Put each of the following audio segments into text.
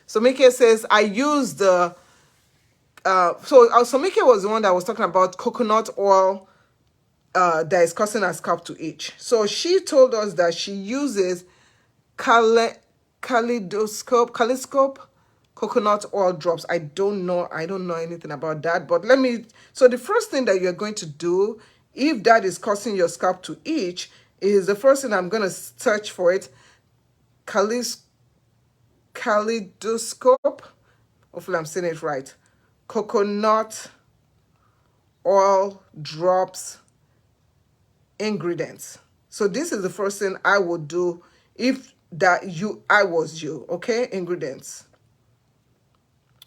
Somike says, I use the, Somike was the one that was talking about coconut oil that is causing her scalp to itch. So she told us that she uses Kaleidoscope coconut oil drops. I don't know anything about that, but so the first thing that you're going to do, if that is causing your scalp to itch, is the first thing I'm going to search for it, Kaleidoscope, hopefully I'm saying it right, coconut oil drops ingredients. So this is the first thing I would do if I was you. Okay, ingredients.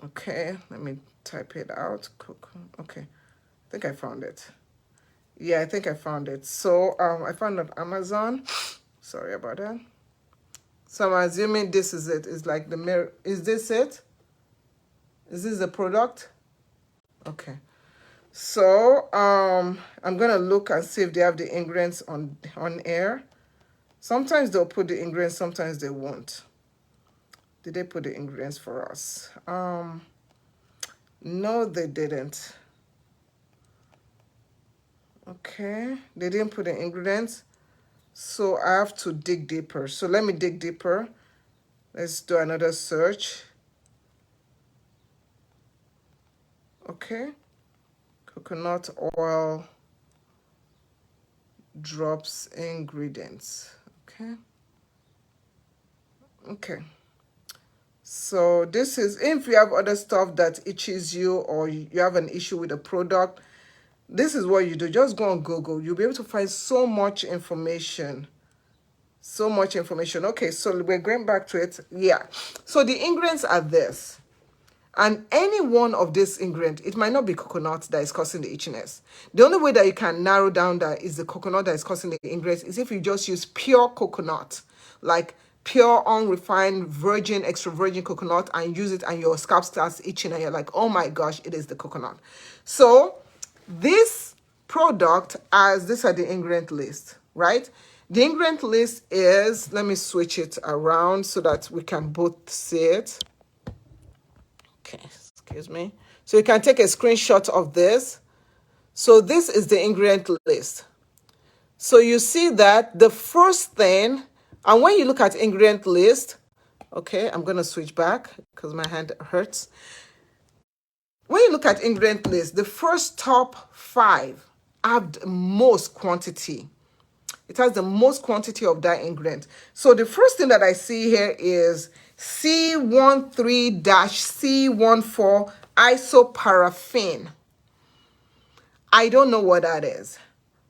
Okay, let me type it out. Okay, I think I found it. Yeah, I think I found it. So I found it on Amazon. Sorry about that. So I'm assuming this is it. It's like the mirror. Is this it? Is this the product? Okay. So I'm gonna look and see if they have the ingredients on air. Sometimes they'll put the ingredients, sometimes they won't. Did they put the ingredients for us? No, they didn't. Okay, they didn't put the ingredients, so I have to dig deeper. So let me dig deeper. Let's do another search. Okay, coconut oil drops ingredients. Okay, so this is, if you have other stuff that itches you or you have an issue with a product, this is what you do. Just go on Google. You'll be able to find so much information. Okay, so we're going back to it. Yeah, so the ingredients are this. And any one of these ingredients, it might not be coconut that is causing the itchiness. The only way that you can narrow down that is the coconut that is causing the ingredients is if you just use pure coconut, like pure, unrefined, virgin, extra virgin coconut, and use it and your scalp starts itching and you're like, oh my gosh, it is the coconut. So this product, as these are the ingredient list, right? The ingredient list is, let me switch it around so that we can both see it. Okay, excuse me. So you can take a screenshot of this. So this is the ingredient list. So you see that the first thing, and when you look at ingredient list, okay, I'm going to switch back because my hand hurts. When you look at ingredient list, the first top 5 have the most quantity. It has the most quantity of that ingredient. So the first thing that I see here is C13-C14 isoparaffin. I don't know what that is.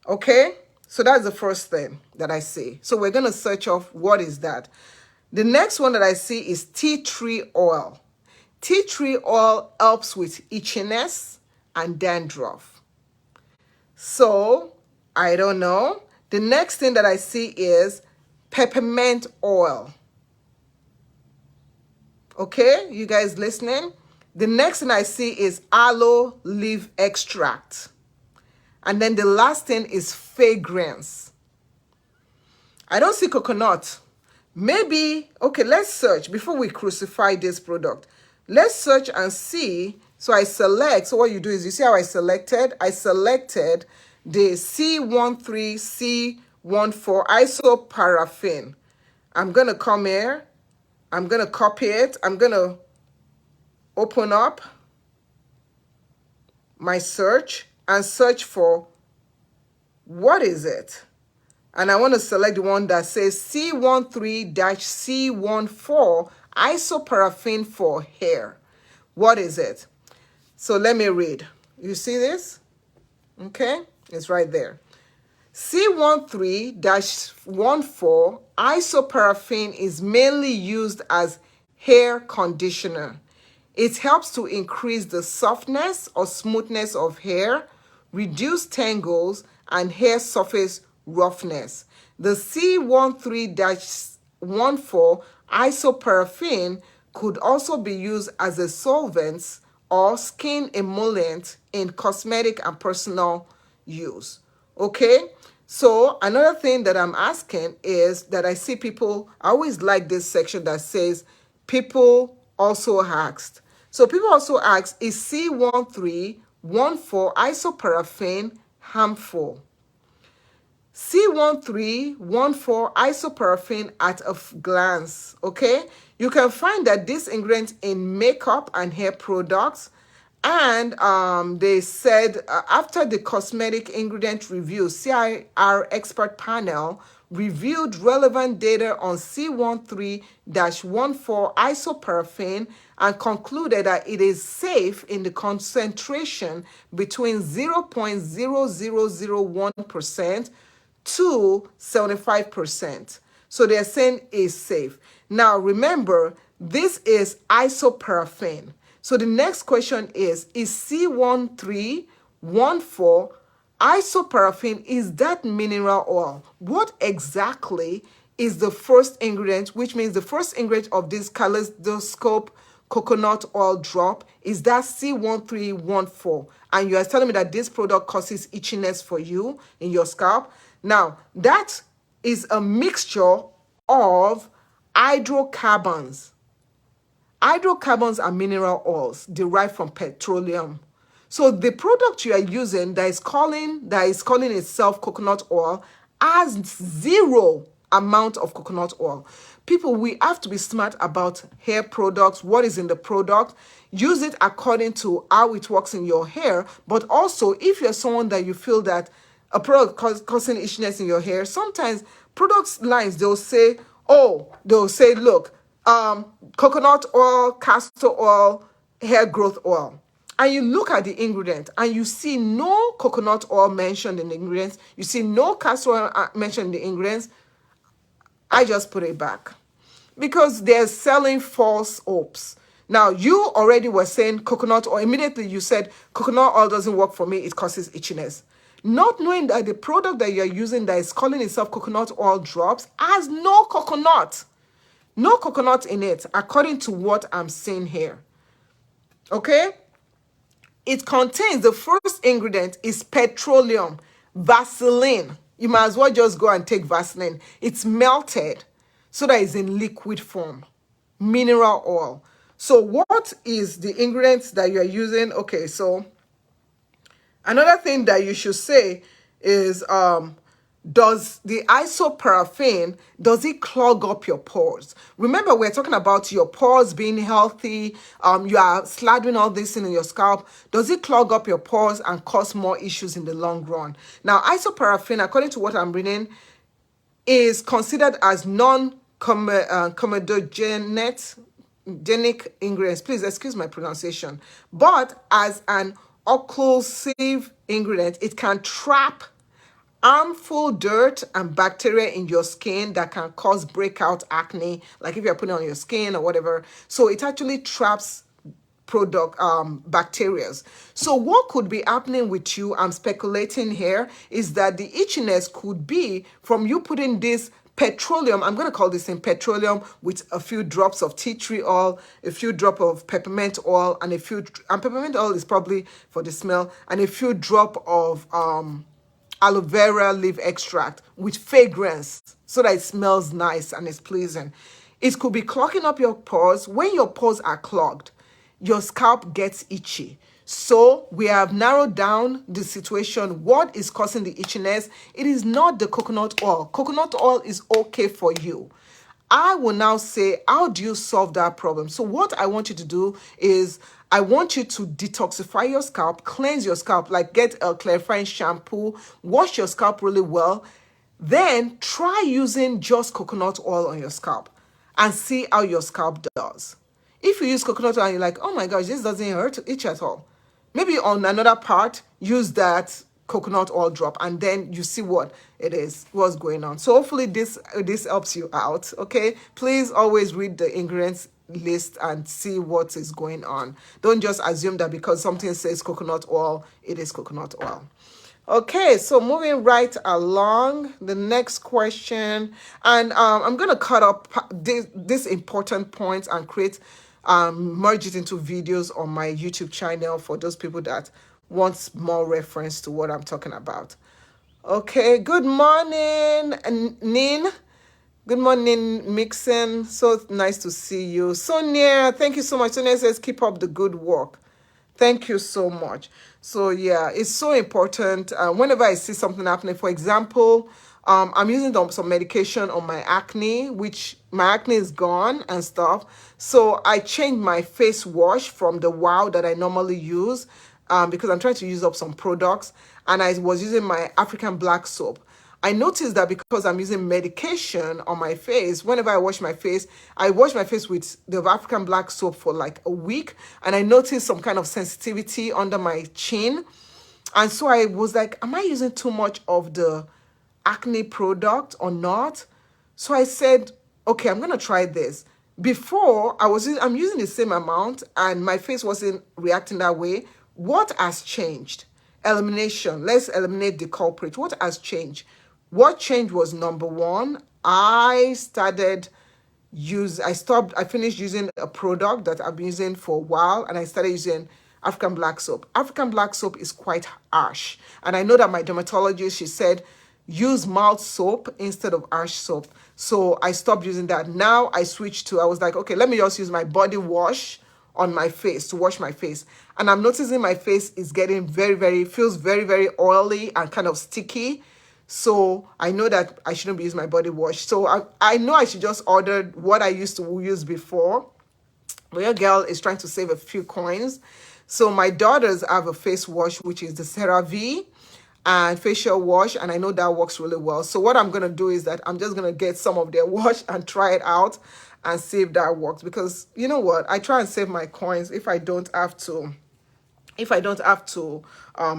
Okay? So that's the first thing that I see. So we're going to search off what is that. The next one that I see is tea tree oil. Tea tree oil helps with itchiness and dandruff. So, I don't know. The next thing that I see is peppermint oil. Okay, you guys listening? The next thing I see is aloe leaf extract. And then the last thing is fragrance. I don't see coconut. Maybe, okay, let's search before we crucify this product. Let's search and see. So I select, so what you do is, you see how I selected? I selected the C13-C14 isoparaffin. I'm going to come here. I'm going to copy it. I'm going to open up my search and search for what is it? And I want to select the one that says C13-C14 isoparaffin for hair. What is it? So let me read. You see this? Okay, it's right there. C13-14 isoparaffin is mainly used as hair conditioner. It helps to increase the softness or smoothness of hair, reduce tangles, and hair surface roughness. The C13-14 isoparaffin could also be used as a solvent or skin emollient in cosmetic and personal use. Okay, so another thing that I'm asking is that I see people, I always like this section that says people also asked. So people also ask, is C1314 isoparaffin harmful? C1314 isoparaffin at a glance, okay? You can find that this ingredient in makeup and hair products, and they said after the cosmetic ingredient review, CIR expert panel reviewed relevant data on C13-14 isoparaffin and concluded that it is safe in the concentration between 0.0001% to 75%. So they're saying is safe. Now remember, this is isoparaffin. So the next question is C1314 isoparaffin, is that mineral oil? What exactly is the first ingredient, which means the first ingredient of this Kaleidoscope coconut oil drop is that C1314? And you are telling me that this product causes itchiness for you in your scalp. Now, that is a mixture of hydrocarbons. Hydrocarbons are mineral oils derived from petroleum. So the product you are using that is calling itself coconut oil has zero amount of coconut oil. People, we have to be smart about hair products, what is in the product. Use it according to how it works in your hair. But also, if you're someone that you feel that a product causing itchiness in your hair, sometimes products lines, they'll say, look, coconut oil, castor oil, hair growth oil. And you look at the ingredient and you see no coconut oil mentioned in the ingredients. You see no castor oil mentioned in the ingredients. I just put it back because they're selling false hopes. Now, you already were saying coconut oil. Immediately you said coconut oil doesn't work for me. It causes itchiness. Not knowing that the product that you're using that is calling itself coconut oil drops has no coconut. No coconut in it, according to what I'm seeing here. Okay? It contains, the first ingredient is petroleum, Vaseline. You might as well just go and take Vaseline. It's melted so that it's in liquid form. Mineral oil. So what is the ingredients that you're using? Okay, so another thing that you should say is, does the isoparaffin, does it clog up your pores? Remember, we're talking about your pores being healthy. You are slathering all this in your scalp. Does it clog up your pores and cause more issues in the long run? Now, isoparaffin, according to what I'm reading, is considered as non-comedogenic ingredients. Please excuse my pronunciation. But as an occlusive ingredient, it can trap harmful dirt and bacteria in your skin that can cause breakout acne, like if you're putting on your skin or whatever. So it actually traps bacteria. So what could be happening with you, I'm speculating here, is that the itchiness could be from you putting this petroleum, I'm going to call this in petroleum, with a few drops of tea tree oil, a few drops of peppermint oil, and peppermint oil is probably for the smell, and a few drops of aloe vera leaf extract with fragrance so that it smells nice and it's pleasing. It could be clogging up your pores. When your pores are clogged, your scalp gets itchy. So we have narrowed down the situation. What is causing the itchiness? It is not the coconut oil. Coconut oil is okay for you. I will now say, how do you solve that problem? So what I want you to do is, I want you to detoxify your scalp, cleanse your scalp, like get a clarifying shampoo, wash your scalp really well, then try using just coconut oil on your scalp and see how your scalp does. If you use coconut oil and you're like, oh my gosh, this doesn't hurt itch at all, maybe on another part, use that coconut oil drop and then you see what it is, what's going on. So hopefully this helps you out. Okay, please always read the ingredients list and see what is going on. Don't just assume that because something says coconut oil, it is coconut oil. Okay, so moving right along, the next question, and I'm gonna cut up this important points and create merge it into videos on my YouTube channel for those people that want more reference to what I'm talking about. Okay, good morning, Nin. Good morning, Mixon. So nice to see you. Sonia, thank you so much. Sonia says, keep up the good work. Thank you so much. So yeah, it's so important. Whenever I see something happening, for example, I'm using some medication on my acne, which my acne is gone and stuff. So I changed my face wash from the Wow that I normally use, because I'm trying to use up some products, and I was using my African black soap. I noticed that because I'm using medication on my face, whenever I wash my face with the African black soap for like a week, and I noticed some kind of sensitivity under my chin. And so I was like, am I using too much of the acne product or not? So I said, okay, I'm gonna try this. Before I'm using the same amount and my face wasn't reacting that way. What has changed? Elimination. Let's eliminate the culprit. What has changed? What changed was, number one, I finished using a product that I've been using for a while, and I started using African black soap. African black soap is quite harsh. And I know that my dermatologist, she said, use mild soap instead of harsh soap. So I stopped using that. Now I was like, okay, let me just use my body wash on my face to wash my face. And I'm noticing my face is getting feels very, very oily and kind of sticky. So I know that I shouldn't be using my body wash. So I know I should just order what I used to use before. But your girl is trying to save a few coins. So my daughters have a face wash, which is the CeraVe and facial wash, and I know that works really well. So what I'm going to do is that I'm just going to get some of their wash and try it out and see if that works. Because you know what? I try and save my coins if I don't have to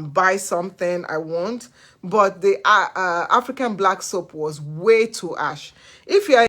buy something, I won't. But the African black soap was way too harsh. If you are